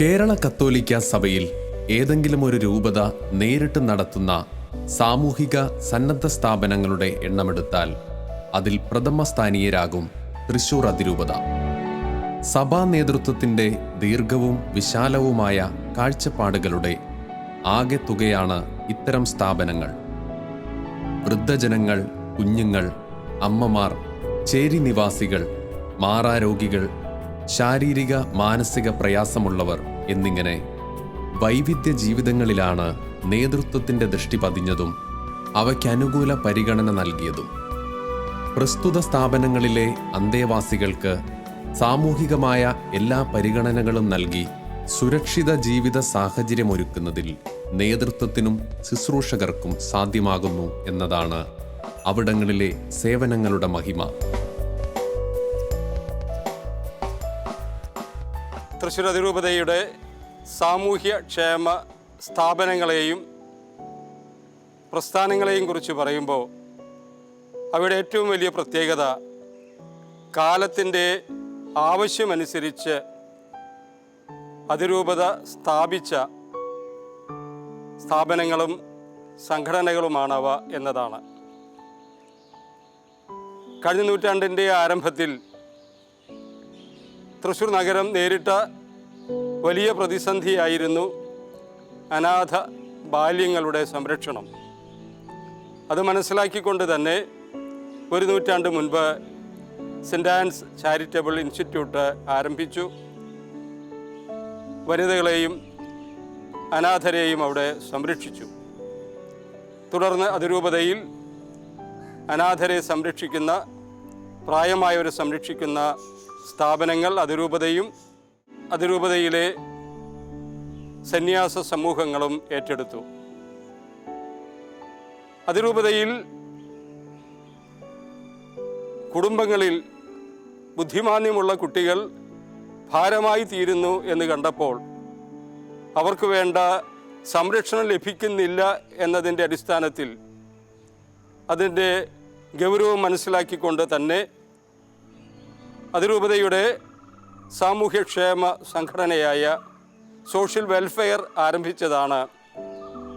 കേരള കത്തോലിക്ക സഭയിൽ ഏതെങ്കിലും ഒരു രൂപത നേരിട്ട് നടത്തുന്ന സാമൂഹിക സന്നദ്ധ സ്ഥാപനങ്ങളുടെ എണ്ണമെടുത്താൽ അതിൽ പ്രഥമസ്ഥാനീയരാകും തൃശൂർ അതിരൂപത. സഭാ നേതൃത്വത്തിൻ്റെ ദീർഘവും വിശാലവുമായ കാഴ്ചപ്പാടുകളുടെ ആകെ തുകയാണ് ഇത്തരം സ്ഥാപനങ്ങൾ. വൃദ്ധജനങ്ങൾ, കുഞ്ഞുങ്ങൾ, അമ്മമാർ, ചേരി നിവാസികൾ, മാറാരോഗികൾ, ശാരീരിക മാനസിക പ്രയാസമുള്ളവർ എന്നിങ്ങനെ വൈവിധ്യ ജീവിതങ്ങളിലാണ് നേതൃത്വത്തിൻ്റെ ദൃഷ്ടി പതിഞ്ഞതും അവയ്ക്കനുകൂല പരിഗണന നൽകിയതും. പ്രസ്തുത സ്ഥാപനങ്ങളിലെ അന്തേവാസികൾക്ക് സാമൂഹികമായ എല്ലാ പരിഗണനകളും നൽകി സുരക്ഷിത ജീവിത സാഹചര്യമൊരുക്കുന്നതിൽ നേതൃത്വത്തിനും ശുശ്രൂഷകർക്കും സാധ്യമാകുന്നു എന്നതാണ് അവിടങ്ങളിലെ സേവനങ്ങളുടെ മഹിമ. തൃശ്ശൂർ അതിരൂപതയുടെ സാമൂഹ്യ ക്ഷേമ സ്ഥാപനങ്ങളെയും പ്രസ്ഥാനങ്ങളെയും കുറിച്ച് പറയുമ്പോൾ അവയുടെ ഏറ്റവും വലിയ പ്രത്യേകത കാലത്തിൻ്റെ ആവശ്യമനുസരിച്ച് അതിരൂപത സ്ഥാപിച്ച സ്ഥാപനങ്ങളും സംഘടനകളുമാണവ എന്നതാണ്. കഴിഞ്ഞ നൂറ്റാണ്ടിൻ്റെ ആരംഭത്തിൽ തൃശ്ശൂർ നഗരം നേരിട്ട വലിയ പ്രതിസന്ധിയായിരുന്നു അനാഥ ബാല്യങ്ങളുടെ സംരക്ഷണം. അത് മനസ്സിലാക്കിക്കൊണ്ട് തന്നെ ഒരു നൂറ്റാണ്ട് മുൻപ് സെൻറ് ആൻസ് ചാരിറ്റബിൾ ഇൻസ്റ്റിറ്റ്യൂട്ട് ആരംഭിച്ചു. വനിതകളെയും അനാഥരെയും അവിടെ സംരക്ഷിച്ചു. തുടർന്ന് അതിരൂപതയിൽ അനാഥരെ സംരക്ഷിക്കുന്ന, പ്രായമായവരെ സംരക്ഷിക്കുന്ന സ്ഥാപനങ്ങൾ അതിരൂപതയും അതിരൂപതയിലെ സന്യാസ സമൂഹങ്ങളും ഏറ്റെടുത്തു. അതിരൂപതയിൽ കുടുംബങ്ങളിൽ ബുദ്ധിമാന്യമുള്ള കുട്ടികൾ ഭാരമായി തീരുന്നു എന്ന് കണ്ടപ്പോൾ അവർക്ക് വേണ്ട സംരക്ഷണം ലഭിക്കുന്നില്ല എന്നതിൻ്റെ അടിസ്ഥാനത്തിൽ അതിൻ്റെ ഗൗരവം മനസ്സിലാക്കിക്കൊണ്ട് തന്നെ അതിരൂപതയുടെ സാമൂഹ്യക്ഷേമ സംഘടനയായ സോഷ്യൽ വെൽഫെയർ ആരംഭിച്ചതാണ്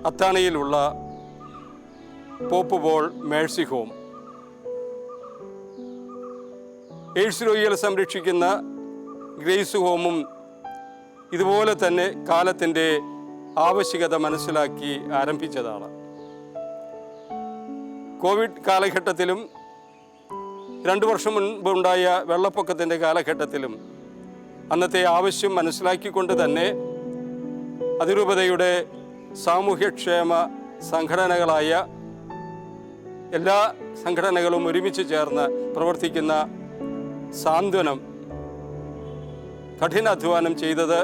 അത്താണിയിലുള്ള Pope Paul Mercy home. AIDS രോഗികളെ സംരക്ഷിക്കുന്ന ഗ്രേസ് ഹോമും ഇതുപോലെ തന്നെ കാലത്തിൻ്റെ ആവശ്യകത മനസ്സിലാക്കി ആരംഭിച്ചതാണ്. കോവിഡ് കാലഘട്ടത്തിലും 2 വർഷം മുൻപുണ്ടായ വെള്ളപ്പൊക്കത്തിൻ്റെ കാലഘട്ടത്തിലും അന്നത്തെ ആവശ്യം മനസ്സിലാക്കിക്കൊണ്ട് തന്നെ അതിരൂപതയുടെ സാമൂഹ്യക്ഷേമ സംഘടനകളായ എല്ലാ സംഘടനകളും ഒരുമിച്ച് ചേർന്ന് പ്രവർത്തിക്കുന്ന സാന്ത്വനം കഠിനാധ്വാനം ചെയ്തത്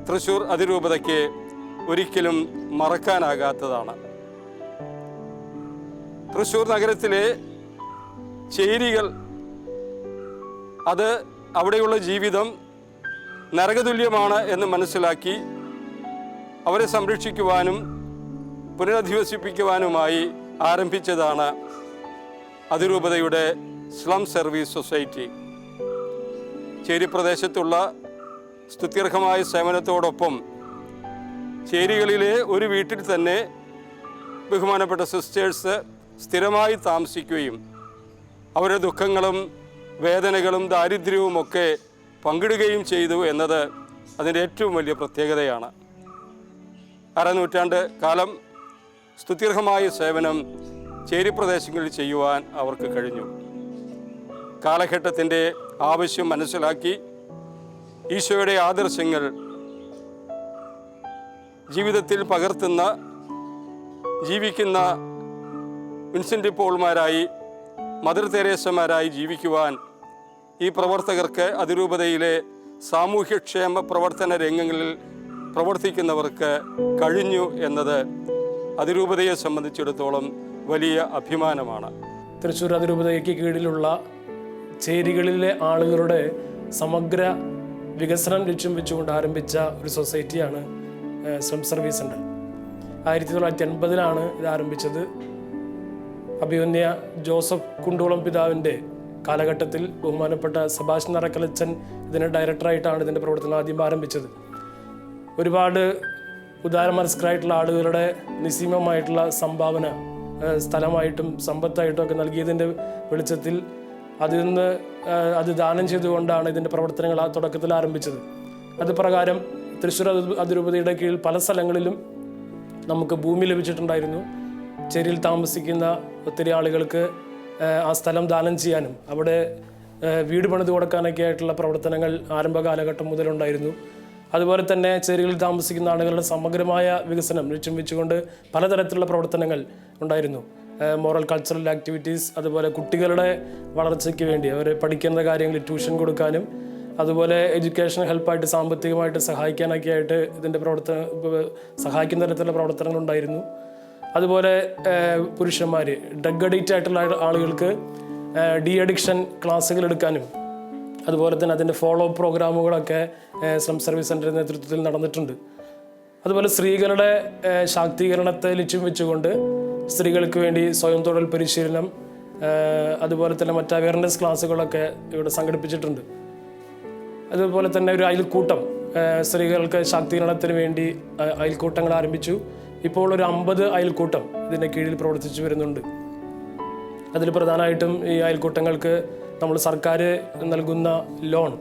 തൃശ്ശൂർ അതിരൂപതയ്ക്ക് ഒരിക്കലും മറക്കാനാകാത്തതാണ്. തൃശ്ശൂർ നഗരത്തിലെ ചേരികൾ, അത് അവിടെയുള്ള ജീവിതം നരകതുല്യമാണ് എന്ന് മനസ്സിലാക്കി അവരെ സംരക്ഷിക്കുവാനും പുനരധിവസിപ്പിക്കുവാനുമായി ആരംഭിച്ചതാണ് അതിരൂപതയുടെ സ്ലം സർവീസ് സൊസൈറ്റി. ചേരി പ്രദേശത്തുള്ള സ്തുത്യർഹമായ സേവനത്തോടൊപ്പം ചേരികളിലെ ഒരു വീട്ടിൽ തന്നെ ബഹുമാനപ്പെട്ട സിസ്റ്റേഴ്സ് സ്ഥിരമായി താമസിക്കുകയും അവരുടെ ദുഃഖങ്ങളും വേദനകളും ദാരിദ്ര്യവുമൊക്കെ പങ്കിടുകയും ചെയ്തു എന്നത് അതിൻ്റെ ഏറ്റവും വലിയ പ്രത്യേകതയാണ്. അരനൂറ്റാണ്ട് കാലം സ്തുത്യർഹമായ സേവനം ചേരി പ്രദേശങ്ങളിൽ ചെയ്യുവാൻ അവർക്ക് കഴിഞ്ഞു. കാലഘട്ടത്തിൻ്റെ ആവശ്യം മനസ്സിലാക്കി ഈശോയുടെ ആദർശങ്ങൾ ജീവിതത്തിൽ പകർത്തുന്ന, ജീവിക്കുന്ന വിൻസെൻ്റ് പോൾമാരായി, മദർ തെരേസമാരായി ജീവിക്കുവാൻ ഈ പ്രവർത്തകർക്ക്, അതിരൂപതയിലെ സാമൂഹ്യക്ഷേമ പ്രവർത്തന രംഗങ്ങളിൽ പ്രവർത്തിക്കുന്നവർക്ക് കഴിഞ്ഞു എന്നത് അതിരൂപതയെ സംബന്ധിച്ചിടത്തോളം വലിയ അഭിമാനമാണ്. തൃശ്ശൂർ അതിരൂപതയ്ക്ക് കീഴിലുള്ള ചേരികളിലെ ആളുകളുടെ സമഗ്ര വികസനം ലക്ഷ്യം വെച്ചുകൊണ്ട് ആരംഭിച്ച ഒരു സൊസൈറ്റിയാണ് സ്ലം സർവീസ് സെൻ്റർ. 1980 ഇത് ആരംഭിച്ചത്. അഭിമന്യ ജോസഫ് കുണ്ടോളം പിതാവിൻ്റെ കാലഘട്ടത്തിൽ ബഹുമാനപ്പെട്ട സെബാസ്റ്റ്യൻ അറക്കലച്ചൻ ഇതിൻ്റെ ഡയറക്ടറായിട്ടാണ് ഇതിൻ്റെ പ്രവർത്തനം ആദ്യം ആരംഭിച്ചത്. ഒരുപാട് ഉദാരമനസ്കരായിട്ടുള്ള ആളുകളുടെ നിസ്സീമമായിട്ടുള്ള സംഭാവന സ്ഥലമായിട്ടും സമ്പത്തായിട്ടും ഒക്കെ നൽകിയതിൻ്റെ വെളിച്ചത്തിൽ അത് ദാനം ചെയ്തുകൊണ്ടാണ് ഇതിൻ്റെ പ്രവർത്തനങ്ങൾ ആ തുടക്കത്തിൽ ആരംഭിച്ചത്. അത് പ്രകാരം തൃശ്ശൂർ അതിരൂപതയുടെ കീഴിൽ പല സ്ഥലങ്ങളിലും നമുക്ക് ഭൂമി ലഭിച്ചിട്ടുണ്ടായിരുന്നു. ചേരിയിൽ താമസിക്കുന്ന ഒത്തിരി ആളുകൾക്ക് ആ സ്ഥലം ദാനം ചെയ്യാനും അവിടെ വീട് പണിത് കൊടുക്കാനൊക്കെ ആയിട്ടുള്ള പ്രവർത്തനങ്ങൾ ആരംഭ കാലഘട്ടം മുതലുണ്ടായിരുന്നു. അതുപോലെ തന്നെ ചേരികളിൽ താമസിക്കുന്ന ആളുകളുടെ സമഗ്രമായ വികസനം ലക്ഷ്യം വെച്ചുകൊണ്ട് പലതരത്തിലുള്ള പ്രവർത്തനങ്ങൾ ഉണ്ടായിരുന്നു. മോറൽ കൾച്ചറൽ ആക്ടിവിറ്റീസ്, അതുപോലെ കുട്ടികളുടെ വളർച്ചയ്ക്ക് വേണ്ടി അവർ പഠിക്കുന്ന കാര്യങ്ങളിൽ ട്യൂഷൻ കൊടുക്കാനും അതുപോലെ എഡ്യൂക്കേഷൻ ഹെൽപ്പായിട്ട് സാമ്പത്തികമായിട്ട് സഹായിക്കാനൊക്കെ ആയിട്ട് ഇതിൻ്റെ സഹായിക്കുന്ന തരത്തിലുള്ള പ്രവർത്തനങ്ങളുണ്ടായിരുന്നു. അതുപോലെ പുരുഷന്മാർ ഡ്രഗ് അഡിക്റ്റ് ആയിട്ടുള്ള ആളുകൾക്ക് ഡി അഡിക്ഷൻ ക്ലാസ്സുകൾ എടുക്കാനും അതുപോലെ തന്നെ അതിൻ്റെ ഫോളോ അപ്പ് പ്രോഗ്രാമുകളൊക്കെ സ്ലം സർവീസ് സെൻ്ററിൻ്റെ നേതൃത്വത്തിൽ നടന്നിട്ടുണ്ട്. അതുപോലെ സ്ത്രീകളുടെ ശാക്തീകരണത്തെ ലക്ഷ്യം വെച്ചുകൊണ്ട് സ്ത്രീകൾക്ക് വേണ്ടി സ്വയം തൊഴിൽ പരിശീലനം, അതുപോലെ തന്നെ മറ്റ് അവയർനെസ് ക്ലാസ്സുകളൊക്കെ ഇവിടെ സംഘടിപ്പിച്ചിട്ടുണ്ട്. അതുപോലെ തന്നെ ഒരു അയൽക്കൂട്ടം, സ്ത്രീകൾക്ക് ശാക്തീകരണത്തിന് വേണ്ടി അയൽക്കൂട്ടങ്ങൾ ആരംഭിച്ചു. ഇപ്പോൾ ഒരു 50 അയൽക്കൂട്ടം ഇതിൻ്റെ കീഴിൽ പ്രവർത്തിച്ചു വരുന്നുണ്ട്. അതിൽ പ്രധാനമായിട്ടും ഈ അയൽക്കൂട്ടങ്ങൾക്ക് നമ്മൾ സർക്കാർ നൽകുന്ന ലോൺ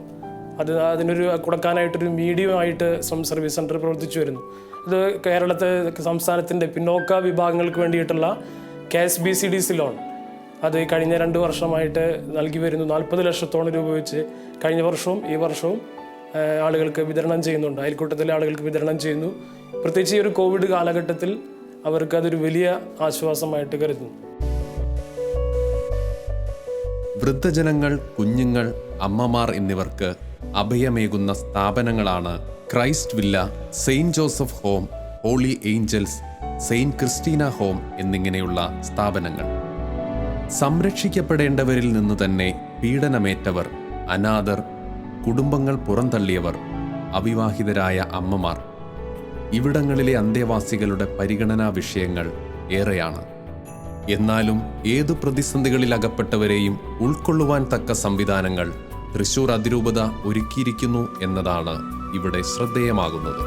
അതിനൊരു കൊടുക്കാനായിട്ടൊരു മീഡിയമായിട്ട് സ്ലം സർവീസ് സെൻ്റർ പ്രവർത്തിച്ചു വരുന്നു. ഇത് സംസ്ഥാനത്തിൻ്റെ പിന്നോക്ക വിഭാഗങ്ങൾക്ക് വേണ്ടിയിട്ടുള്ള KSBCDC ലോൺ അത് കഴിഞ്ഞ 2 വർഷമായിട്ട് നൽകി വരുന്നു. 40 ലക്ഷത്തോളം രൂപ വെച്ച് കഴിഞ്ഞ വർഷവും ഈ വർഷവും ആളുകൾക്ക് വിതരണം ചെയ്യുന്നുണ്ട്. അയൽക്കൂട്ടത്തിലെ ആളുകൾക്ക് വിതരണം ചെയ്യുന്നു. പ്രത്യേകിച്ച് ഈ ഒരു കോവിഡ് കാലഘട്ടത്തിൽ അവർക്ക് അതൊരു വലിയ ആശ്വാസമായിട്ട് കരുതുന്നു. വൃദ്ധജനങ്ങൾ, കുഞ്ഞുങ്ങൾ, അമ്മമാർ എന്നിവർക്ക് അഭയമേകുന്ന സ്ഥാപനങ്ങളാണ് Christ Villa, Saint Joseph Home, Holy Angels, Saint Christina Home എന്നിങ്ങനെയുള്ള സ്ഥാപനങ്ങൾ. സംരക്ഷിക്കപ്പെടേണ്ടവരിൽ നിന്ന് തന്നെ പീഡനമേറ്റവർ, അനാഥർ, കുടുംബങ്ങൾ പുറന്തള്ളിയവർ, അവിവാഹിതരായ അമ്മമാർ, ഇവിടങ്ങളിലെ അന്തേവാസികളുടെ പരിഗണനാ വിഷയങ്ങൾ ഏറെയാണ്. എന്നാലും ഏതു പ്രതിസന്ധികളിൽ അകപ്പെട്ടവരെയും ഉൾക്കൊള്ളുവാൻ തക്ക സംവിധാനങ്ങൾ തൃശ്ശൂർ അതിരൂപത ഒരുക്കിയിരിക്കുന്നു എന്നതാണ് ഇവിടെ ശ്രദ്ധേയമാകുന്നത്.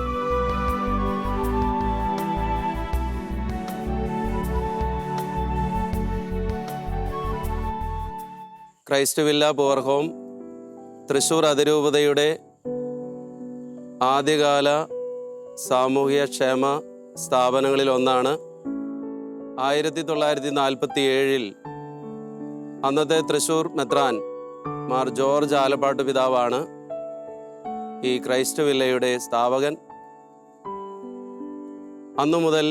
Christ villa poor home Thrissur അതിരൂപതയുടെ ആദ്യകാല സാമൂഹ്യ ക്ഷേമ സ്ഥാപനങ്ങളിൽ ഒന്നാണ്. 1947 അന്നത്തെ തൃശ്ശൂർ മെത്രാൻ മാർ ജോർജ് ആലപ്പാട്ട് പിതാവാണ് ഈ ക്രൈസ്റ്റ് വില്ലയുടെ സ്ഥാപകൻ. അന്നു മുതൽ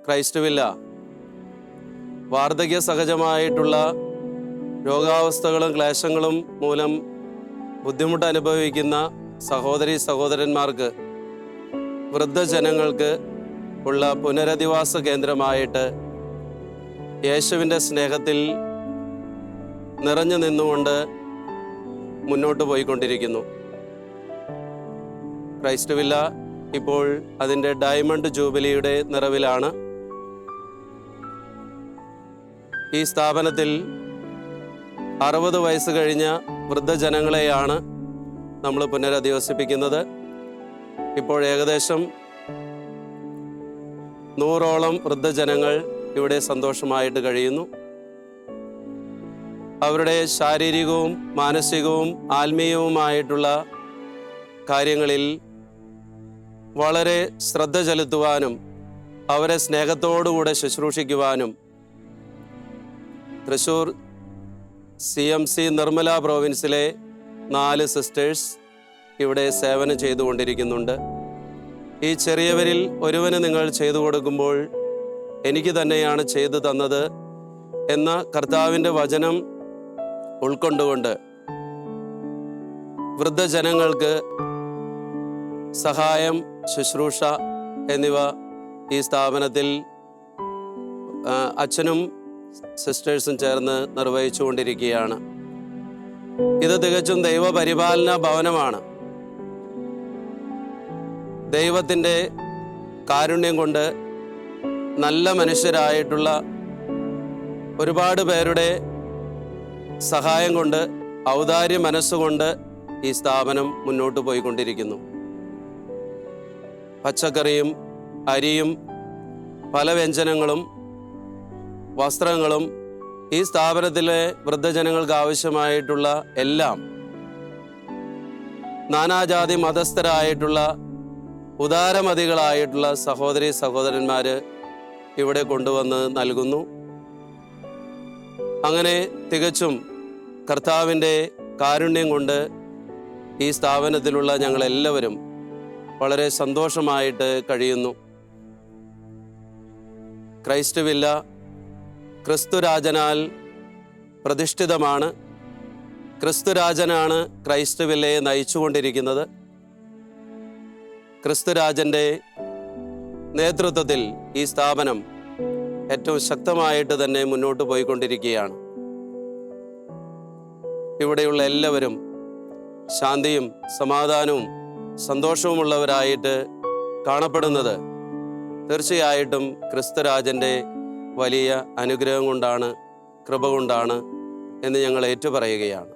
ക്രൈസ്റ്റ് വില്ല വാർദ്ധക്യ സഹജമായിട്ടുള്ള രോഗാവസ്ഥകളും ക്ലേശങ്ങളും മൂലം ബുദ്ധിമുട്ട് അനുഭവിക്കുന്ന സഹോദരീ സഹോദരന്മാർക്ക്, വൃദ്ധജനങ്ങൾക്ക് ഉള്ള പുനരധിവാസ കേന്ദ്രമായിട്ട് യേശുവിൻ്റെ സ്നേഹത്തിൽ നിറഞ്ഞു നിന്നുകൊണ്ട് മുന്നോട്ട് പോയിക്കൊണ്ടിരിക്കുന്നു. ക്രൈസ്റ്റ് വില്ല ഇപ്പോൾ അതിൻ്റെ ഡയമണ്ട് ജൂബിലിയുടെ നിറവിലാണ്. ഈ സ്ഥാപനത്തിൽ 60 വയസ്സ് കഴിഞ്ഞ വൃദ്ധജനങ്ങളെയാണ് നമ്മൾ പുനരധിവസിപ്പിക്കുന്നത്. ഇപ്പോൾ ഏകദേശം 100ഓളം വൃദ്ധജനങ്ങൾ ഇവിടെ സന്തോഷമായിട്ട് കഴിയുന്നു. അവരുടെ ശാരീരികവും മാനസികവും ആത്മീയവുമായിട്ടുള്ള കാര്യങ്ങളിൽ വളരെ ശ്രദ്ധ ചെലുത്തുവാനും അവരെ സ്നേഹത്തോടുകൂടെ ശുശ്രൂഷിക്കുവാനും തൃശ്ശൂർ CMC നിർമ്മല പ്രോവിൻസിലെ 4 സിസ്റ്റേഴ്സ് ഇവിടെ സേവനം ചെയ്തുകൊണ്ടിരിക്കുന്നുണ്ട്. ഈ ചെറിയവരിൽ ഒരുവന് നിങ്ങൾ ചെയ്തു കൊടുക്കുമ്പോൾ എനിക്ക് തന്നെയാണ് ചെയ്തു തന്നത് എന്ന കർത്താവിൻ്റെ വചനം ഉൾക്കൊണ്ടുകൊണ്ട് വൃദ്ധജനങ്ങൾക്ക് സഹായം, ശുശ്രൂഷ എന്നിവ ഈ സ്ഥാപനത്തിൽ അച്ഛനും സിസ്റ്റേഴ്സും ചേർന്ന് നിർവഹിച്ചുകൊണ്ടിരിക്കുകയാണ്. ഇത് തികച്ചും ദൈവപരിപാലന ഭവനമാണ്. ദൈവത്തിൻ്റെ കാരുണ്യം കൊണ്ട് നല്ല മനുഷ്യരായിട്ടുള്ള ഒരുപാട് പേരുടെ സഹായം കൊണ്ട്, ഔദാര്യ മനസ്സുകൊണ്ട് ഈ സ്ഥാപനം മുന്നോട്ട് പോയിക്കൊണ്ടിരിക്കുന്നു. പച്ചക്കറിയും അരിയും പല വ്യഞ്ജനങ്ങളും വസ്ത്രങ്ങളും ഈ സ്ഥാപനത്തിലെ വൃദ്ധജനങ്ങൾക്ക് ആവശ്യമായിട്ടുള്ള എല്ലാം നാനാജാതി മതസ്ഥരായിട്ടുള്ള ഉദാരമതികളായിട്ടുള്ള സഹോദരി സഹോദരന്മാർ ഇവിടെ കൊണ്ടുവന്ന് നൽകുന്നു. അങ്ങനെ തികച്ചും കർത്താവിൻ്റെ കാരുണ്യം കൊണ്ട് ഈ സ്ഥാപനത്തിലുള്ള ഞങ്ങളെല്ലാവരും വളരെ സന്തോഷമായിട്ട് കഴിയുന്നു. ക്രൈസ്റ്റ് വില്ല ക്രിസ്തുരാജനാൽ പ്രതിഷ്ഠിതമാണ്. ക്രിസ്തുരാജനാണ് ക്രൈസ്റ്റ് വില്ലയെ നയിച്ചുകൊണ്ടിരിക്കുന്നത്. ക്രിസ്തുരാജൻ്റെ നേതൃത്വത്തിൽ ഈ സ്ഥാപനം ഏറ്റവും ശക്തമായിട്ട് തന്നെ മുന്നോട്ട് പോയിക്കൊണ്ടിരിക്കുകയാണ്. ഇവിടെയുള്ള എല്ലാവരും ശാന്തിയും സമാധാനവും സന്തോഷവുമുള്ളവരായിട്ട് കാണപ്പെടുന്നത് തീർച്ചയായിട്ടും ക്രിസ്തുരാജൻ്റെ വലിയ അനുഗ്രഹം കൊണ്ടാണ്, കൃപ കൊണ്ടാണ് എന്ന് ഞങ്ങൾ ഏറ്റുപറയുകയാണ്.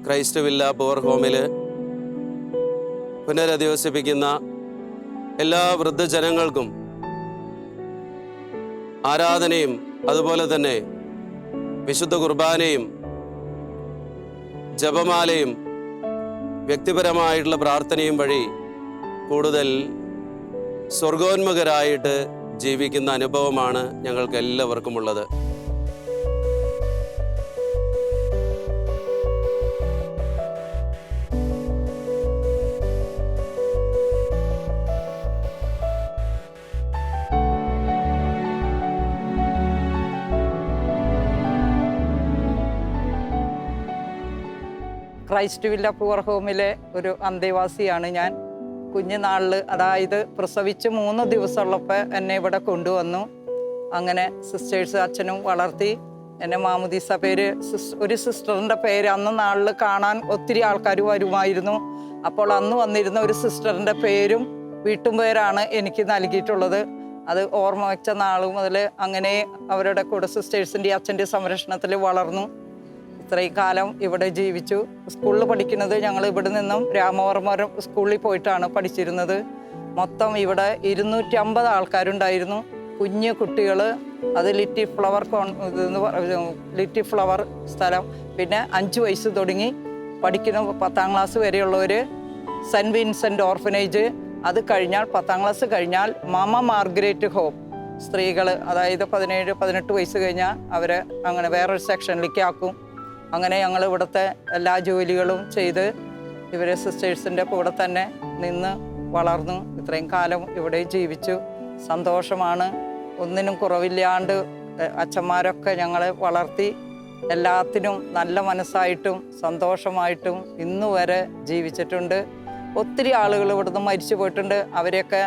ക്രൈസ്റ്റ് വില്ല പവർ ഹോമിൽ പുനരധിവസിപ്പിക്കുന്ന എല്ലാ വൃദ്ധജനങ്ങൾക്കും ആരാധനയും അതുപോലെ തന്നെ വിശുദ്ധ കുർബാനയും ജപമാലയും വ്യക്തിപരമായിട്ടുള്ള പ്രാർത്ഥനയും വഴി കൂടുതൽ സ്വർഗോന്മുഖരായിട്ട് ജീവിക്കുന്ന അനുഭവമാണ് ഞങ്ങൾക്ക് എല്ലാവർക്കും ഉള്ളത്. ക്രൈസ്റ്റ് വില്ല പൂവർ ഹോമിലെ ഒരു അന്തേവാസിയാണ് ഞാൻ. കുഞ്ഞുനാളിൽ, അതായത് പ്രസവിച്ച് 3 ദിവസമുള്ളപ്പോൾ എന്നെ ഇവിടെ കൊണ്ടുവന്നു. അങ്ങനെ സിസ്റ്റേഴ്സ് അച്ഛനും വളർത്തി. എന്നെ മാമുദീസ പേര്, ഒരു സിസ്റ്ററിൻ്റെ പേര് അന്ന് നാളിൽ കാണാൻ ഒത്തിരി ആൾക്കാർ വരുമായിരുന്നു. അപ്പോൾ അന്ന് വന്നിരുന്ന ഒരു സിസ്റ്ററിൻ്റെ പേരും വീട്ടും പേരാണ് എനിക്ക് നൽകിയിട്ടുള്ളത്. അത് ഓർമ്മ വെച്ച നാൾ മുതൽ അങ്ങനെ അവരുടെ കൂടെ സിസ്റ്റേഴ്സിൻ്റെ അച്ഛൻ്റെ സംരക്ഷണത്തിൽ വളർന്നു. ഇത്രയും കാലം ഇവിടെ ജീവിച്ചു. സ്കൂളിൽ പഠിക്കുന്നത് ഞങ്ങൾ ഇവിടെ നിന്നും രാമവർമ്മ സ്കൂളിൽ പോയിട്ടാണ് പഠിച്ചിരുന്നത്. മൊത്തം ഇവിടെ 250 ആൾക്കാരുണ്ടായിരുന്നു. കുഞ്ഞു കുട്ടികൾ, അത് ലിറ്റിൽ ഫ്ലവർ സ്ഥലം. പിന്നെ 5 വയസ്സ് തുടങ്ങി പഠിക്കുന്ന 10ാം ക്ലാസ് വരെയുള്ളവർ സെൻറ്റ് വിൻസെൻ്റ് ഓർഫനേജ്. അത് കഴിഞ്ഞാൽ 10ാം ക്ലാസ് കഴിഞ്ഞാൽ മാമ മാർഗരറ്റ് ഹോം സ്ത്രീകൾ, അതായത് 17-18 വയസ്സ് കഴിഞ്ഞാൽ അവരെ അങ്ങനെ വേറൊരു സെക്ഷനിലേക്ക് ആക്കും. അങ്ങനെ ഞങ്ങൾ ഇവിടുത്തെ എല്ലാ ജോലികളും ചെയ്ത് ഇവരെ സിസ്റ്റേഴ്സിൻ്റെ കൂടെ തന്നെ നിന്ന് വളർന്നു. ഇത്രയും കാലം ഇവിടെ ജീവിച്ചു. സന്തോഷമാണ്. ഒന്നിനും കുറവില്ലാണ്ട് അച്ഛന്മാരൊക്കെ ഞങ്ങളെ വളർത്തി. എല്ലാത്തിനും നല്ല മനസ്സായിട്ടും സന്തോഷമായിട്ടും ഇന്നു വരെ ജീവിച്ചിട്ടുണ്ട്. ഒത്തിരി ആളുകൾ ഇവിടുന്ന് മരിച്ചു പോയിട്ടുണ്ട്. അവരെയൊക്കെ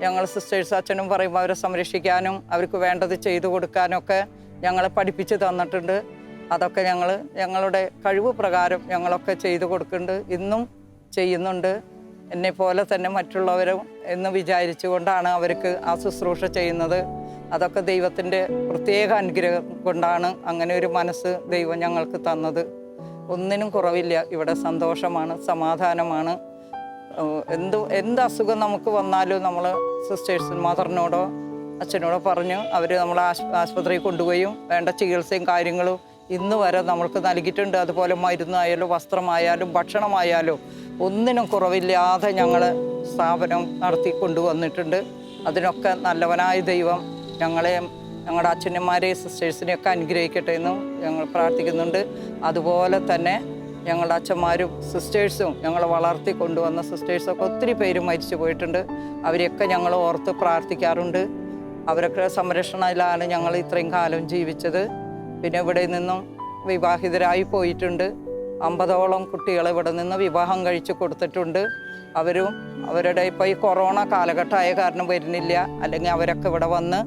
ഞങ്ങൾ സിസ്റ്റേഴ്സ് അച്ഛനും പറയുമ്പോൾ അവരെ സംരക്ഷിക്കാനും അവർക്ക് വേണ്ടത് ചെയ്തു കൊടുക്കാനൊക്കെ ഞങ്ങളെ പഠിപ്പിച്ച് തന്നിട്ടുണ്ട്. അതൊക്കെ ഞങ്ങളുടെ കഴിവ് പ്രകാരം ഞങ്ങളൊക്കെ ചെയ്തു കൊടുക്കുന്നുണ്ട്, ഇന്നും ചെയ്യുന്നുണ്ട്. എന്നെപ്പോലെ തന്നെ മറ്റുള്ളവരും എന്ന് വിചാരിച്ചുകൊണ്ടാണ് അവർക്ക് ആ ശുശ്രൂഷ ചെയ്യുന്നത്. അതൊക്കെ ദൈവത്തിൻ്റെ പ്രത്യേക അനുഗ്രഹം കൊണ്ടാണ് അങ്ങനെ ഒരു മനസ്സ് ദൈവം ഞങ്ങൾക്ക് തന്നത്. ഒന്നിനും കുറവില്ല. ഇവിടെ സന്തോഷമാണ്, സമാധാനമാണ്. എന്ത് അസുഖം നമുക്ക് വന്നാലും നമ്മൾ സിസ്റ്റേഴ്സ് മദറിനോടോ അച്ഛനോടോ പറഞ്ഞ് അവർ നമ്മൾ ആശുപത്രിയിൽ കൊണ്ടുപോയും വേണ്ട ചികിത്സയും കാര്യങ്ങളും ഇന്ന് വരെ നമ്മൾക്ക് നൽകിയിട്ടുണ്ട്. അതുപോലെ മരുന്നായാലും വസ്ത്രമായാലും ഭക്ഷണമായാലും ഒന്നിനും കുറവില്ലാതെ ഞങ്ങൾ സ്ഥാപനം നടത്തി കൊണ്ടുവന്നിട്ടുണ്ട്. അതിനൊക്കെ നല്ലവനായ ദൈവം ഞങ്ങളെയും ഞങ്ങളുടെ അച്ഛനന്മാരെയും സിസ്റ്റേഴ്സിനെയൊക്കെ അനുഗ്രഹിക്കട്ടെ എന്നും ഞങ്ങൾ പ്രാർത്ഥിക്കുന്നുണ്ട്. അതുപോലെ തന്നെ ഞങ്ങളുടെ അച്ഛന്മാരും സിസ്റ്റേഴ്സും ഞങ്ങളെ വളർത്തി കൊണ്ടുവന്ന സിസ്റ്റേഴ്സൊക്കെ ഒത്തിരി പേര് മരിച്ചു പോയിട്ടുണ്ട്. അവരെയൊക്കെ ഞങ്ങൾ ഓർത്ത് പ്രാർത്ഥിക്കാറുണ്ട്. അവരൊക്കെ സംരക്ഷണയിലാണ് ഞങ്ങൾ ഇത്രയും കാലം ജീവിച്ചത്. പിന്നെ ഇവിടെ നിന്നും വിവാഹിതരായി പോയിട്ടുണ്ട്. 50ഓളം കുട്ടികളെ ഇവിടെ നിന്ന് വിവാഹം കഴിച്ച് കൊടുത്തിട്ടുണ്ട്. അവരുടെ ഇപ്പോൾ ഈ കൊറോണ കാലഘട്ടമായ കാരണം വരുന്നില്ല. അല്ലെങ്കിൽ അവരൊക്കെ ഇവിടെ വന്ന്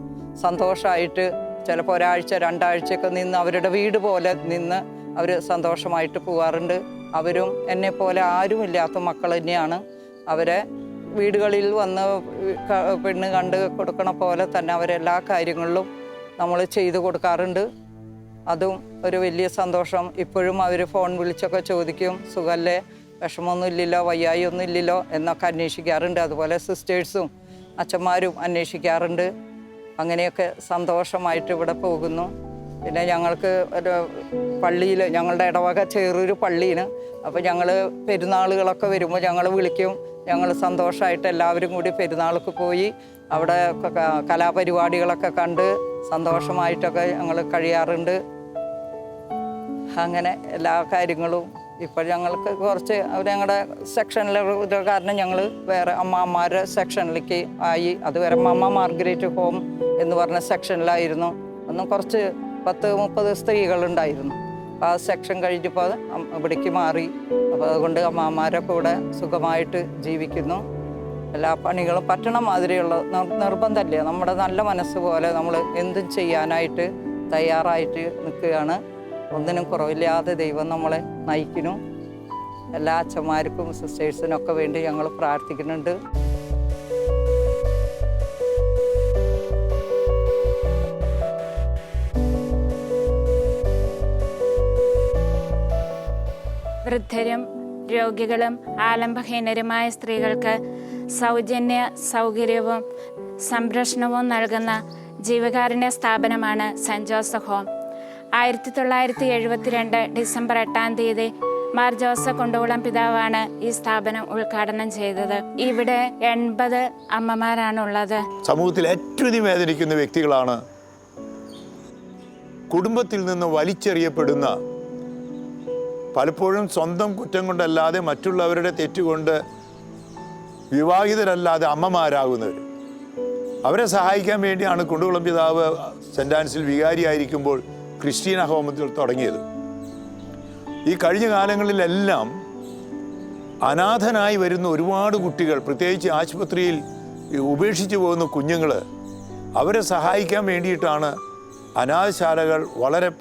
സന്തോഷമായിട്ട് ചിലപ്പോൾ ഒരാഴ്ച 2 ആഴ്ചയൊക്കെ നിന്ന് അവരുടെ വീട് പോലെ നിന്ന് അവർ സന്തോഷമായിട്ട് പോകാറുണ്ട്. അവരും എന്നെപ്പോലെ ആരുമില്ലാത്ത മക്കൾ തന്നെയാണ്. അവരെ വീടുകളിൽ വന്ന് പെണ്ണ് കണ്ട് കൊടുക്കണ പോലെ തന്നെ അവരെല്ലാ കാര്യങ്ങളിലും നമ്മൾ ചെയ്തു കൊടുക്കാറുണ്ട്. അതും ഒരു വലിയ സന്തോഷം. ഇപ്പോഴും അവർ ഫോൺ വിളിച്ചൊക്കെ ചോദിക്കും, സുഖമല്ലേ, വിഷമമൊന്നും ഇല്ലല്ലോ, വയ്യായി ഒന്നും ഇല്ലല്ലോ എന്നൊക്കെ അന്വേഷിക്കാറുണ്ട്. അതുപോലെ സിസ്റ്റേഴ്സും അച്ഛന്മാരും അന്വേഷിക്കാറുണ്ട്. അങ്ങനെയൊക്കെ സന്തോഷമായിട്ട് ഇവിടെ പോകുന്നു. പിന്നെ ഞങ്ങൾക്ക് ഒരു പള്ളിയിൽ, ഞങ്ങളുടെ ഇടവക ചെറിയൊരു പള്ളിയിൽ, അപ്പോൾ ഞങ്ങൾ പെരുന്നാളുകളൊക്കെ വരുമ്പോൾ ഞങ്ങൾ വിളിക്കും. ഞങ്ങൾ സന്തോഷമായിട്ട് എല്ലാവരും കൂടി പെരുന്നാൾക്ക് പോയി അവിടെ കലാപരിപാടികളൊക്കെ കണ്ട് സന്തോഷമായിട്ടൊക്കെ ഞങ്ങൾ കഴിയാറുണ്ട്. അങ്ങനെ എല്ലാ കാര്യങ്ങളും ഇപ്പോൾ ഞങ്ങൾക്ക് കുറച്ച് ഞങ്ങളുടെ സെക്ഷനിലെ കാരണം ഞങ്ങൾ വേറെ അമ്മമാരുടെ സെക്ഷനിലേക്ക് ആയി. അതുവരെ മമ്മ മാർഗരറ്റ് ഹോം എന്ന് പറഞ്ഞ സെക്ഷനിലായിരുന്നു. ഒന്നും കുറച്ച് 10-30 സ്ത്രീകളുണ്ടായിരുന്നു. അപ്പോൾ ആ സെക്ഷൻ കഴിഞ്ഞപ്പോൾ ഇവിടേക്ക് മാറി. അപ്പോൾ അതുകൊണ്ട് അമ്മമാരെ കൂടെ സുഖമായിട്ട് ജീവിക്കുന്നു. എല്ലാ പണികളും പറ്റണ മാതിരിയുള്ള നിർബന്ധമില്ല. നമ്മുടെ നല്ല മനസ്സ് പോലെ നമ്മൾ എന്തും ചെയ്യാനായിട്ട് തയ്യാറായിട്ട് നിൽക്കുകയാണ്. ഒന്നിനും കുറവില്ലാതെ ദൈവം നമ്മളെ നയിക്കുന്നു. എല്ലാ അച്ഛന്മാർക്കും സിസ്റ്റേഴ്സിനൊക്കെ വേണ്ടി ഞങ്ങൾ പ്രാർത്ഥിക്കുന്നുണ്ട്. വൃദ്ധരും രോഗികളും ആലംബഹീനരുമായ സ്ത്രീകൾക്ക് സൗജന്യ സൗകര്യവും സംരക്ഷണവും നൽകുന്ന ജീവകാരുണ്യ സ്ഥാപനമാണ് സെൻറ് ജോസഫ് ഹോം. 1972 ഡിസംബർ 8-ാം തീയതി മാർ ജോസഫ് കുണ്ടുകുളം പിതാവാണ് ഈ സ്ഥാപനം ഉദ്ഘാടനം ചെയ്തത്. ഇവിടെ 80 അമ്മമാരാണുള്ളത്. സമൂഹത്തിൽ ഏറ്റവും വേദനിക്കുന്ന വ്യക്തികളാണ് കുടുംബത്തിൽ നിന്ന് വലിച്ചെറിയപ്പെടുന്ന, പലപ്പോഴും സ്വന്തം കുറ്റം കൊണ്ടല്ലാതെ മറ്റുള്ളവരുടെ തെറ്റുകൊണ്ട് വിവാഹിതരല്ലാതെ അമ്മമാരാകുന്നവർ. അവരെ സഹായിക്കാൻ വേണ്ടിയാണ് കുണ്ടുകുളം പിതാവ് സെൻറ് ആൻസിൽ വികാരിയായിരിക്കുമ്പോൾ ക്രിസ്റ്റീന ഹോമത്തിൽ തുടങ്ങിയത്. ഈ കഴിഞ്ഞ കാലങ്ങളിലെല്ലാം അനാഥനായി വരുന്ന ഒരുപാട് കുട്ടികൾ, പ്രത്യേകിച്ച് ആശുപത്രിയിൽ ഉപേക്ഷിച്ചു പോകുന്ന കുഞ്ഞുങ്ങൾ, അവരെ സഹായിക്കാൻ വേണ്ടിയിട്ടാണ് അനാഥശാലകൾ,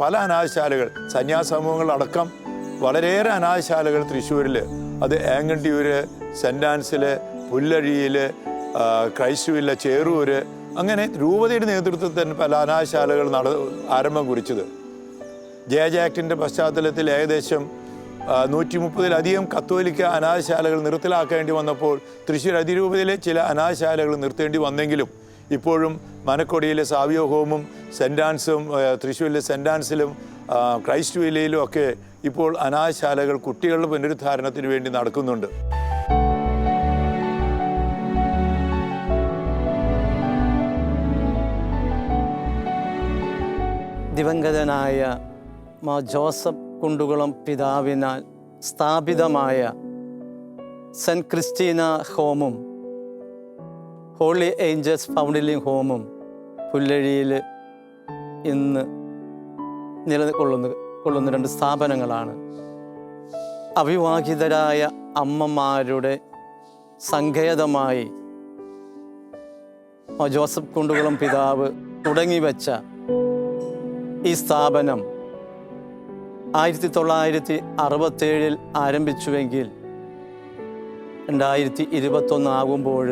പല അനാഥശാലകൾ, സന്യാസമൂഹങ്ങളടക്കം വളരെയേറെ അനാഥശാലകൾ തൃശ്ശൂരിൽ, അത് ഏങ്ങണ്ടിയൂർ, സെൻറ് ആൻസിൽ, പുല്ലഴിയിൽ, ക്രൈസ്റ്റുവില്ല, ചേറൂർ, അങ്ങനെ രൂപതയുടെ നേതൃത്വത്തിൽ പല അനാഥശാലകൾ ആരംഭം കുറിച്ചത്. ജേജ് ആക്ടിൻ്റെ പശ്ചാത്തലത്തിൽ ഏകദേശം 130-ലധികം കത്തോലിക്ക അനാഥശാലകൾ നിർത്തലാക്കേണ്ടി വന്നപ്പോൾ തൃശ്ശൂർ അതിരൂപതയിലെ ചില അനാഥശാലകൾ നിർത്തേണ്ടി വന്നെങ്കിലും ഇപ്പോഴും മനക്കൊടിയിലെ സാവിയോ ഹോമും സെൻറ് ആൻസും, തൃശ്ശൂരിലെ സെൻറ് ആൻസിലും ക്രൈസ്റ്റ് വില്ലയിലും ഒക്കെ ഇപ്പോൾ അനാഥശാലകൾ കുട്ടികളുടെ പുനരുദ്ധാരണത്തിന് വേണ്ടി നടക്കുന്നുണ്ട്. ദിവംഗതനായ മാർ ജോസഫ് കുണ്ടുകുളം പിതാവിനാൽ സ്ഥാപിതമായ സെൻറ്റ് ക്രിസ്റ്റീന ഹോമും ഹോളി ഏഞ്ചൽസ് ഫൗണ്ടലിംഗ് ഹോമും പുല്ലഴിയിൽ ഇന്ന് നിലകൊള്ളുന്ന 2 സ്ഥാപനങ്ങളാണ്. അവിവാഹിതരായ അമ്മമാരുടെ സങ്കേതമായി ജോസഫ് കുണ്ടുകുളം പിതാവ് തുടങ്ങിവെച്ച ഈ സ്ഥാപനം 1967 ആരംഭിച്ചുവെങ്കിൽ 2021 ആകുമ്പോൾ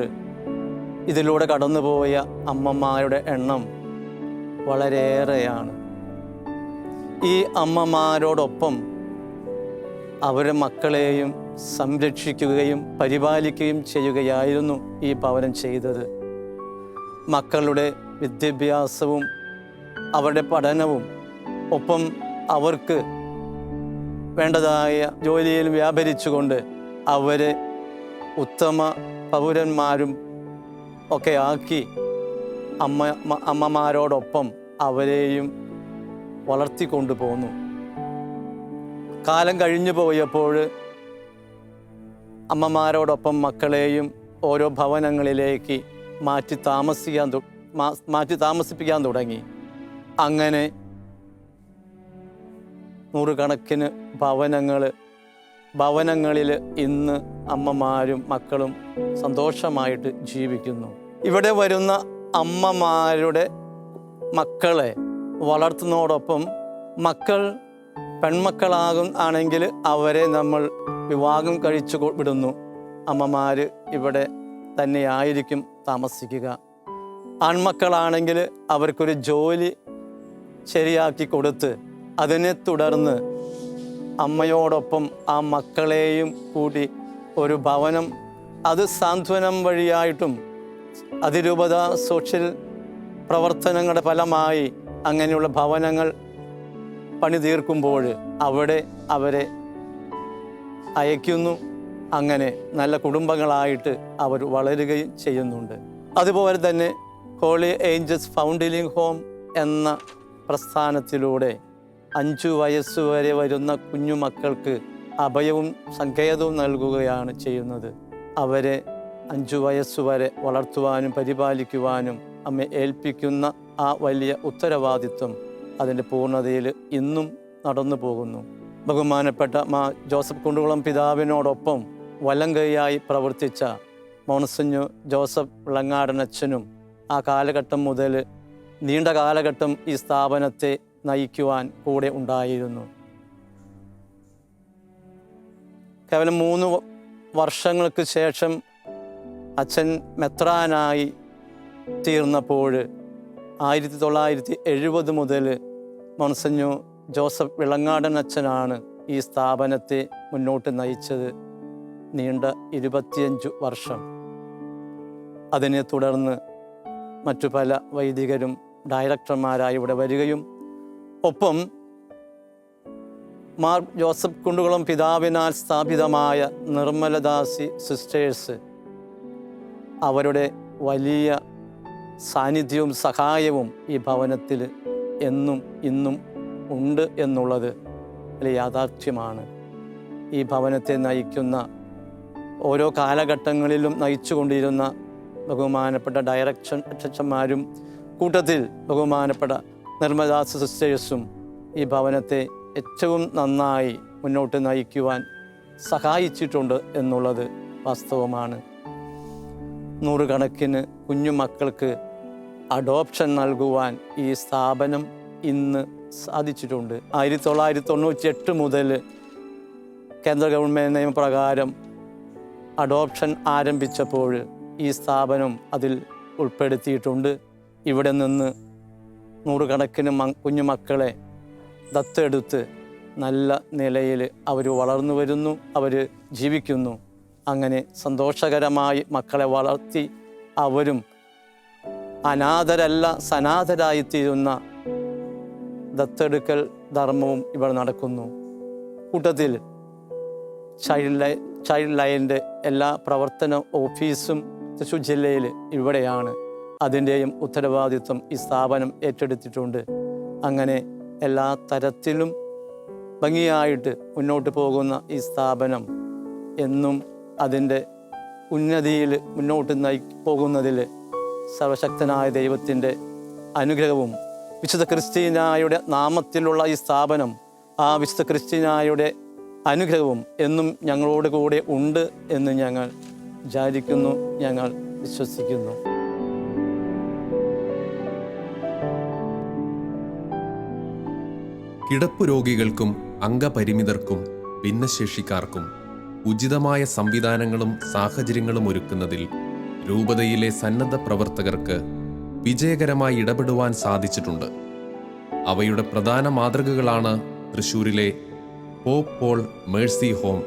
ഇതിലൂടെ കടന്നുപോയ അമ്മമാരുടെ എണ്ണം വളരെയേറെയാണ്. ഈ അമ്മമാരോടൊപ്പം അവരുടെ മക്കളെയും സംരക്ഷിക്കുകയും പരിപാലിക്കുകയും ചെയ്യുകയായിരുന്നു ഈ ഭവനം ചെയ്തത്. മക്കളുടെ വിദ്യാഭ്യാസവും അവരുടെ പഠനവും ഒപ്പം അവർക്ക് വേണ്ടതായ ജോലിയിൽ വ്യാപരിച്ചുകൊണ്ട് അവരെ ഉത്തമ പൗരന്മാരും ഒക്കെ ആക്കി അമ്മമാരോടൊപ്പം അവരെയും വളർത്തിക്കൊണ്ടു പോന്നു. കാലം കഴിഞ്ഞു പോയപ്പോൾ അമ്മമാരോടൊപ്പം മക്കളെയും ഓരോ ഭവനങ്ങളിലേക്ക് മാറ്റി താമസിപ്പിക്കാൻ തുടങ്ങി. അങ്ങനെ നൂറുകണക്കിന് ഭവനങ്ങളിൽ ഇന്ന് അമ്മമാരും മക്കളും സന്തോഷമായിട്ട് ജീവിക്കുന്നു. ഇവിടെ വരുന്ന അമ്മമാരുടെ മക്കളെ വളർത്തുന്നതോടൊപ്പം മക്കൾ ആണെങ്കിൽ അവരെ നമ്മൾ വിവാഹം കഴിച്ചു വിടുന്നു. അമ്മമാർ ഇവിടെ തന്നെയായിരിക്കും താമസിക്കുക. ആൺമക്കളാണെങ്കിൽ അവർക്കൊരു ജോലി ശരിയാക്കി കൊടുത്ത് അതിനെ തുടർന്ന് അമ്മയോടൊപ്പം ആ മക്കളെയും കൂടി ഒരു ഭവനം, അത് സാന്ത്വനം വഴിയായിട്ടും അതിരൂപത സോഷ്യൽ പ്രവർത്തനങ്ങളുടെ ഫലമായി അങ്ങനെയുള്ള ഭവനങ്ങൾ പണി തീർക്കുമ്പോൾ അവിടെ അവരെ അയക്കുന്നു. അങ്ങനെ നല്ല കുടുംബങ്ങളായിട്ട് അവർ വളരുകയും ചെയ്യുന്നുണ്ട്. അതുപോലെ തന്നെ ഹോളി ഏഞ്ചൽസ് ഫൗണ്ടലിംഗ് ഹോം എന്ന പ്രസ്ഥാനത്തിലൂടെ 5 വയസ്സുവരെ വരുന്ന കുഞ്ഞുമക്കൾക്ക് അഭയവും സങ്കേതവും നൽകുകയാണ് ചെയ്യുന്നത്. അവരെ 5 വയസ്സുവരെ വളർത്തുവാനും പരിപാലിക്കുവാനും അമ്മ ഏൽപ്പിക്കുന്ന ആ വലിയ ഉത്തരവാദിത്വം അതിൻ്റെ പൂർണ്ണതയിൽ ഇന്നും നടന്നു പോകുന്നു. ബഹുമാനപ്പെട്ട ജോസഫ് കുണ്ടുകുളം പിതാവിനോടൊപ്പം വലം കൈയായി പ്രവർത്തിച്ച മോൺസിഞ്ഞർ ജോസഫ് വിളങ്ങാടനച്ഛനും ആ കാലഘട്ടം മുതൽ നീണ്ട കാലഘട്ടം ഈ സ്ഥാപനത്തെ നയിക്കുവാൻ കൂടെ ഉണ്ടായിരുന്നു. കേവലം 3 വർഷങ്ങൾക്ക് ശേഷം അച്ഛൻ മെത്രാനായി തീർന്നപ്പോൾ 1970 മുതൽ മോൺസിഞ്ഞർ ജോസഫ് വിളങ്ങാടൻ അച്ഛനാണ് ഈ സ്ഥാപനത്തെ മുന്നോട്ട് നയിച്ചത്. നീണ്ട 25 വർഷം. അതിനെ തുടർന്ന് മറ്റു പല വൈദികരും ഡയറക്ടർമാരായി ഇവിടെ വരികയും ഒപ്പം മാർ ജോസഫ് കുണ്ടുകുളം പിതാവിനാൽ സ്ഥാപിതമായ നിർമ്മലദാസി സിസ്റ്റേഴ്സ് അവരുടെ വലിയ സാന്നിധ്യവും സഹായവും ഈ ഭവനത്തിൽ എന്നും ഇന്നും ഉണ്ട് എന്നുള്ളത് വലിയ യാഥാർത്ഥ്യമാണ്. ഈ ഭവനത്തെ നയിക്കുന്ന ഓരോ കാലഘട്ടങ്ങളിലും നയിച്ചുകൊണ്ടിരുന്ന ബഹുമാനപ്പെട്ട ഡയറക്ടർമാരും കൂട്ടത്തിൽ ബഹുമാനപ്പെട്ട നിർമ്മലദാസി സിസ്റ്റേഴ്സും ഈ ഭവനത്തെ ഏറ്റവും നന്നായി മുന്നോട്ട് നയിക്കുവാൻ സഹായിച്ചിട്ടുണ്ട് എന്നുള്ളത് വാസ്തവമാണ്. 100 കണക്കിന് കുഞ്ഞുമക്കൾക്ക് അഡോപ്ഷൻ നൽകുവാൻ ഈ സ്ഥാപനം ഇന്ന് സാധിച്ചിട്ടുണ്ട്. 1998 മുതൽ കേന്ദ്ര ഗവൺമെൻറ് നിയമപ്രകാരം അഡോപ്ഷൻ ആരംഭിച്ചപ്പോൾ ഈ സ്ഥാപനം അതിൽ ഉൾപ്പെടുത്തിയിട്ടുണ്ട്. ഇവിടെ നിന്ന് 100 കണക്കിന് കുഞ്ഞുമക്കളെ ദത്തെടുത്ത് നല്ല നിലയിൽ അവർ വളർന്നു വരുന്നു, അവർ ജീവിക്കുന്നു. അങ്ങനെ സന്തോഷകരമായി മക്കളെ വളർത്തി അവരും അനാഥരല്ല സനാഥരായിത്തീരുന്ന ദത്തെടുക്കൽ ധർമ്മവും ഇവിടെ നടക്കുന്നു. കൂട്ടത്തിൽ ചൈൽഡ് ലൈനിൻ്റെ എല്ലാ പ്രവർത്തന ഓഫീസും തൃശ്ശൂർ ജില്ലയിൽ ഇവിടെയാണ്. അതിൻ്റെയും ഉത്തരവാദിത്വം ഈ സ്ഥാപനം ഏറ്റെടുത്തിട്ടുണ്ട്. അങ്ങനെ എല്ലാ തരത്തിലും ഭംഗിയായിട്ട് മുന്നോട്ട് പോകുന്ന ഈ സ്ഥാപനം എന്നും അതിൻ്റെ ഉന്നതിയിൽ മുന്നോട്ട് പോകുന്നതിൽ സർവശക്തനായ ദൈവത്തിൻ്റെ അനുഗ്രഹവും വിശുദ്ധ ക്രിസ്ത്യനായുടെ നാമത്തിലുള്ള ഈ സ്ഥാപനം ആ വിശുദ്ധ ക്രിസ്ത്യനായുടെ അനുഗ്രഹവും എന്നും ഞങ്ങളോട് കൂടെ ഉണ്ട് എന്ന് ഞങ്ങൾ വിചാരിക്കുന്നു, ഞങ്ങൾ വിശ്വസിക്കുന്നു. കിടപ്പു രോഗികൾക്കും അംഗപരിമിതർക്കും ഭിന്നശേഷിക്കാർക്കും ഉചിതമായ സംവിധാനങ്ങളും സാഹചര്യങ്ങളും ഒരുക്കുന്നതിൽ രൂപതയിലെ സന്നദ്ധ പ്രവർത്തകർക്ക് വിജയകരമായി ഇടപെടുവാൻ സാധിച്ചിട്ടുണ്ട്. അവയുടെ പ്രധാന മാതൃകകളാണ് തൃശ്ശൂരിലെ Pope Paul Mercy Home,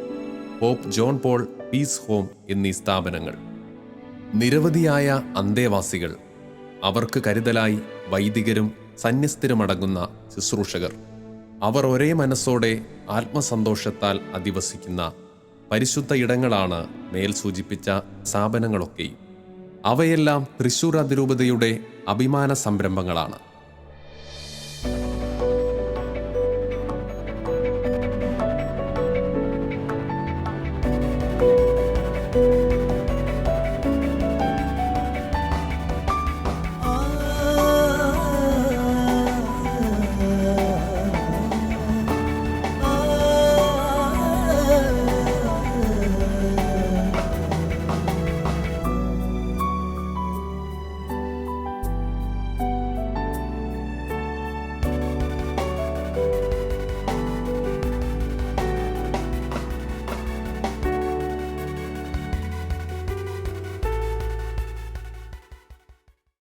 Pope John Paul Peace Home എന്നീ സ്ഥാപനങ്ങൾ. നിരവധിയായ അന്തേവാസികൾ, അവർക്ക് കരുതലായി വൈദികരും സന്യസ്തരുമടങ്ങുന്ന ശുശ്രൂഷകർ, അവർ ഒരേ മനസ്സോടെ ആത്മസന്തോഷത്താൽ അധിവസിക്കുന്ന പരിശുദ്ധ ഇടങ്ങളാണ് മേൽ സൂചിപ്പിച്ച സ്ഥാപനങ്ങളൊക്കെയും. അവയെല്ലാം തൃശ്ശൂർ അതിരൂപതയുടെ അഭിമാന സംരംഭങ്ങളാണ്.